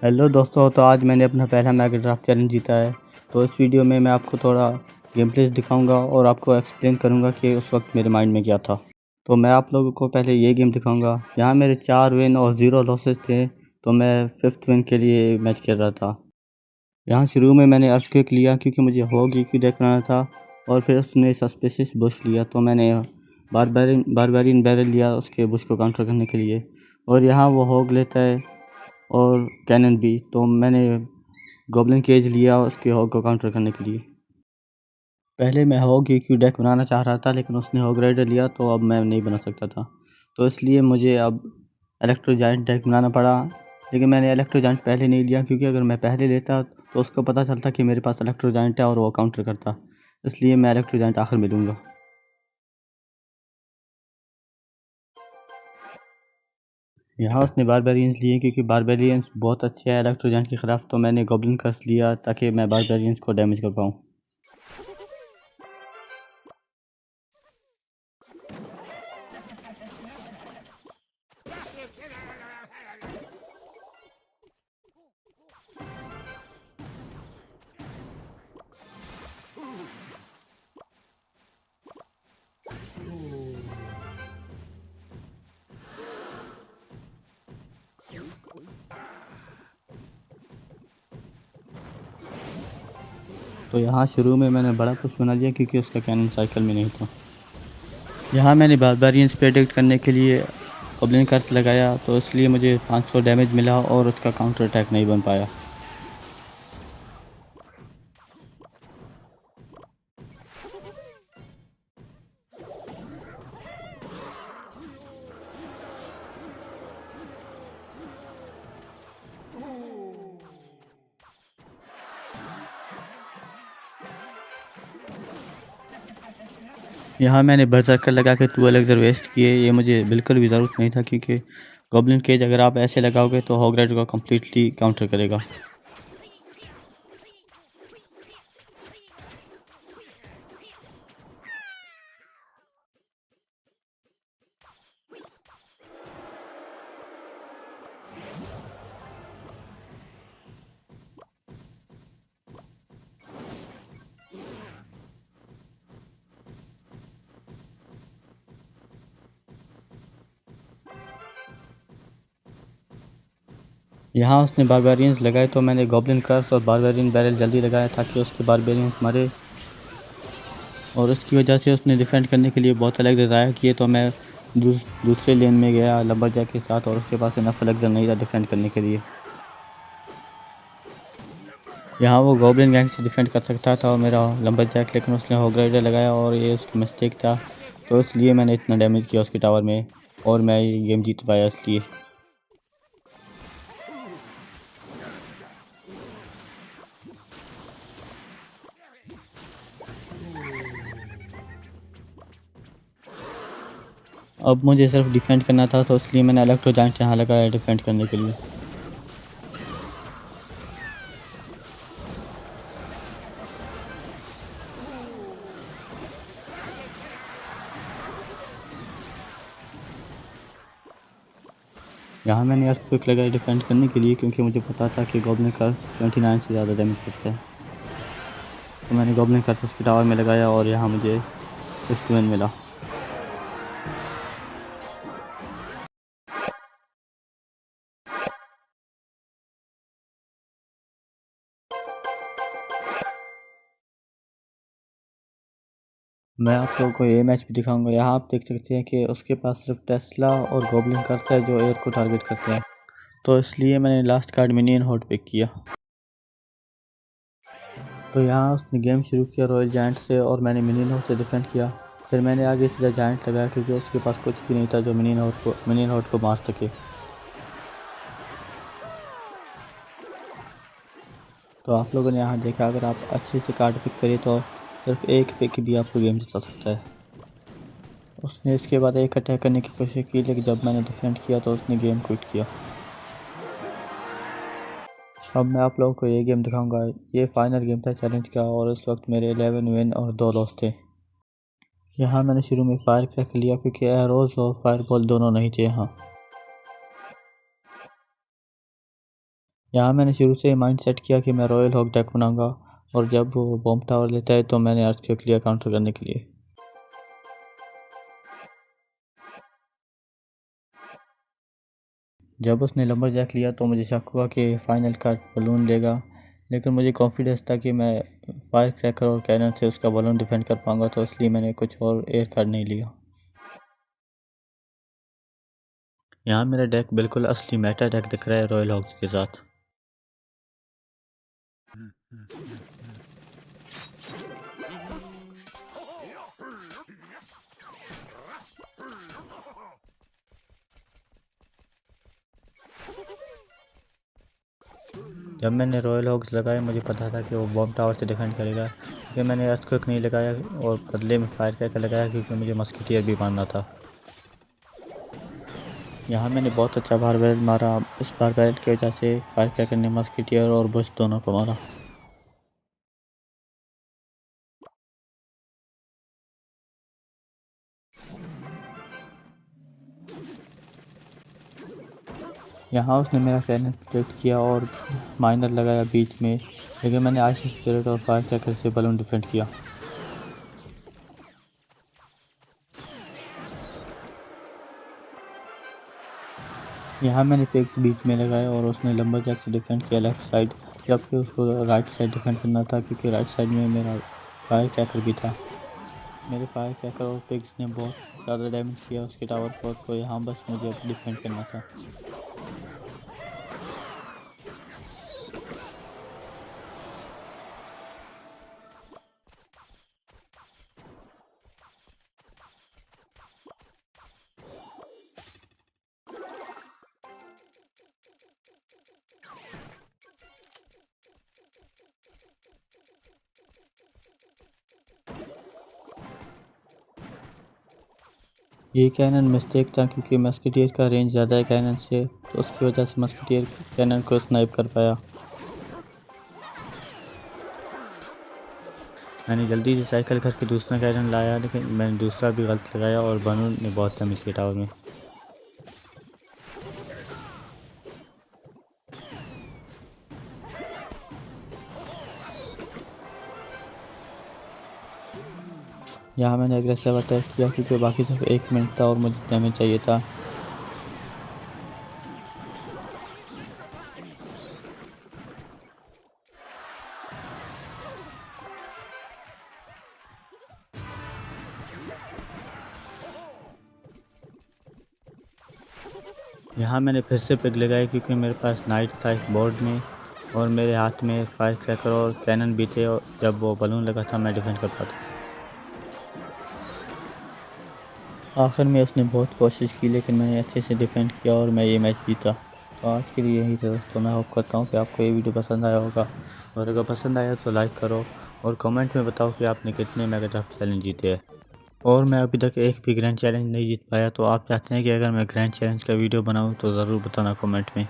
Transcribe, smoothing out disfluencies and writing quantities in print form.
Hello दोस्तों, तो आज मैंने अपना पहला मैगड्राफ्ट चैलेंज जीता है। तो इस वीडियो में मैं आपको थोड़ा गेम प्लेस दिखाऊंगा और आपको एक्सप्लेन करूंगा कि उस वक्त मेरे माइंड में क्या था। तो मैं आप लोगों को पहले ये गेम दिखाऊंगा। यहाँ मेरे 4 विन और 0 लॉसेस थे, तो मैं 5th विन के लिए मैच खेल रहा था। यहाँ शुरू में मैंने अर्थक्वेक लिया क्योंकि मुझे होग EQ डेक बनाना था, और फिर उसने सस्पिशियस बुश लिया, तो मैंने बारबेरियन बैरल लिया उसके बुश को काउंटर करने के लिए। और यहाँ वो होग लेता है और कैनन भी, तो मैंने गॉब्लिन केज लिया उसके हॉग को काउंटर करने के लिए। पहले मैं हॉग EQ डेक बनाना चाह रहा था, लेकिन उसने हॉग राइडर लिया, तो अब मैं नहीं बना सकता था। तो इसलिए मुझे अब इलेक्ट्रो जायंट डेक बनाना पड़ा। लेकिन मैंने इलेक्ट्रो जायंट पहले नहीं लिया, क्योंकि अगर मैं पहले लेता तो उसको पता चलता कि मेरे पास इलेक्ट्रो जायंट है और वो काउंटर करता। इसलिए मैं इलेक्ट्रो जायंट आखिर में लूँगा। यहाँ उसने बारबेरियंस लिए क्योंकि बारबेरियंस बहुत अच्छे हैं इलेक्ट्रो जायंट के ख़िलाफ़, तो मैंने गॉब्लिन कर्स लिया ताकि मैं बारबेरियंस को डैमेज कर पाऊँ। तो यहाँ शुरू में मैंने बड़ा पुश बना लिया क्योंकि उसका कैनन साइकिल में नहीं था। यहाँ मैंने बारबेरियंस प्रेडिक्ट करने के लिए गॉब्लिन कर्स लगाया, तो इसलिए मुझे 500 डैमेज मिला और उसका काउंटर अटैक नहीं बन पाया। यहाँ मैंने बरसर्कर लगा के 2 एलेक्सर वेस्ट किए, ये मुझे बिल्कुल भी ज़रूरत नहीं था, क्योंकि गॉब्लिन केज अगर आप ऐसे लगाओगे तो हॉग राइडर को कम्प्लीटली काउंटर करेगा। यहाँ उसने बारबेरियंस लगाए, तो मैंने गॉब्लिन कर्स और बारबेरियन बैरल जल्दी लगाया ताकि उसके बारबेरियंस मरे, और उसकी वजह से उसने डिफेंड करने के लिए बहुत एलेक्सर ज़ाया किए। तो मैं दूसरे लेन में गया लंबरजैक के साथ, और उसके पास इनफ एलेक्सर नहीं था डिफेंड करने के लिए। यहाँ वो गॉब्लिन गैंग से डिफेंड कर सकता था और मेरा लंबरजैक, लेकिन उसने हॉग राइडर लगाया और ये उसका मिस्टेक था। तो इसलिए मैंने इतना डैमेज किया उसके टावर में, और मैं ये गेम जीत पाया इसलिए। अब मुझे सिर्फ डिफेंड करना था, तो इसलिए मैंने इलेक्ट्रो जायंट यहाँ लगाया डिफेंड करने के लिए। यहाँ मैंने अर्थक्वेक लगाया डिफेंड करने के लिए, क्योंकि मुझे पता था कि गॉब्लिन कर्स 29 से ज़्यादा डैमेज करता है। तो मैंने गॉब्लिन कर्स उसके टावर में लगाया और यहाँ मुझे 5th विन मिला। मैं आप लोगों को ये मैच भी दिखाऊंगा। यहाँ आप देख सकते हैं कि उसके पास सिर्फ टेस्ला और गॉब्लिन करता है जो एयर को टारगेट करते हैं, तो इसलिए मैंने last card minion hot pick किया। तो यहाँ उसने गेम शुरू किया रॉयल जायंट से, और मैंने मिनियन हॉट से डिफेंड किया। फिर मैंने आगे सीधा जायंट लगाया, क्योंकि उसके पास कुछ भी नहीं था जो मिनियन हॉट को मार सके। तो आप लोगों ने यहाँ देखा, अगर आप अच्छे से कार्ड पिक करें तो सिर्फ एक पिक भी आपको गेम जिता सकता है। उसने इसके बाद एक अटैक करने की कोशिश की, लेकिन जब मैंने डिफेंड किया तो उसने गेम क्विट किया। अब मैं आप लोगों को ये गेम दिखाऊंगा। ये फाइनल गेम था चैलेंज का, और इस वक्त मेरे 11 विन और 2 लॉस थे। यहाँ मैंने शुरू में फायर क्रैक लिया क्योंकि एरोज और फायरबॉल दोनों नहीं थे यहाँ। यहाँ मैंने शुरू से माइंड सेट किया कि मैं रॉयल हॉक डेक बनाऊंगा और जब वो बॉम्ब टावर लेता है तो मैंने अर्थक्वेक लिया काउंटर करने के लिए। जब उसने लंबरजैक लिया तो मुझे शक हुआ कि फाइनल कार्ड बलून लेगा, लेकिन मुझे कॉन्फिडेंस था कि मैं फायर क्रैकर और कैनन से उसका बलून डिफेंड कर पाऊंगा, तो इसलिए मैंने कुछ और एयर कार्ड नहीं लिया। यहाँ मेरा डेक बिल्कुल असली मेटा डेक दिख रहा है रॉयल हॉक्स के साथ। जब मैंने रॉयल हॉक्स लगाए मुझे पता था कि वो बॉम्ब टावर से डिफेंड करेगा, लेकिन मैंने अर्थक्वेक नहीं लगाया और बदले में फायर क्रैकर लगाया क्योंकि मुझे मस्किटियर भी मारना था। यहाँ मैंने बहुत अच्छा बारबैरल मारा। इस बारबैरल की वजह से फायर क्रैकर ने मस्किटियर और बुश दोनों को मारा। यहाँ उसने मेरा कैनन प्रोटेक्ट किया और माइनर लगाया बीच में, लेकिन मैंने आइस स्पिरिट और फायर क्रैकर से बलून डिफेंड किया। यहाँ मैंने पिग्स बीच में लगाया और उसने लंबरजैक से डिफेंड किया लेफ्ट साइड, जबकि उसको राइट साइड डिफेंड करना था क्योंकि राइट साइड में मेरा फायर क्रैकर भी था। मेरे फायर क्रैकर और पिग्स ने बहुत ज़्यादा डैमेज किया उसके टावर को, तो यहाँ बस मुझे अब डिफेंड करना था। ये कैनन मिस्टेक था क्योंकि मस्किटियर का रेंज ज़्यादा है कैनन से, तो उसकी वजह से मस्किटियर कैनन को स्नाइप कर पाया। मैंने जल्दी से साइकिल करके दूसरा कैनन लाया, लेकिन मैंने दूसरा भी गलत लगाया और बलून ने बहुत डैमेज किया टावर में। यहाँ मैंने एग्रेसिव अटैक किया क्योंकि बाकी सब 1 मिनट था और मुझे डैमेज चाहिए था। यहाँ मैंने फिर से पिग लगाई क्योंकि मेरे पास नाइट था इस बोर्ड में और मेरे हाथ में फायर क्रैकर और कैनन भी थे, और जब वो बलून लगा था मैं डिफेंड कर पाता। आखिर में उसने बहुत कोशिश की लेकिन मैंने अच्छे से डिफेंड किया और मैं ये मैच जीता। तो आज के लिए यही था दोस्तों। मैं होप करता हूँ कि आपको ये वीडियो पसंद आया होगा, और अगर पसंद आया तो लाइक करो और कमेंट में बताओ कि आपने कितने मेगा ड्राफ्ट चैलेंज जीते हैं। और मैं अभी तक एक भी ग्रैंड चैलेंज नहीं जीत पाया, तो आप चाहते हैं कि अगर मैं ग्रैंड चैलेंज का वीडियो बनाऊँ तो ज़रूर बताना कमेंट में।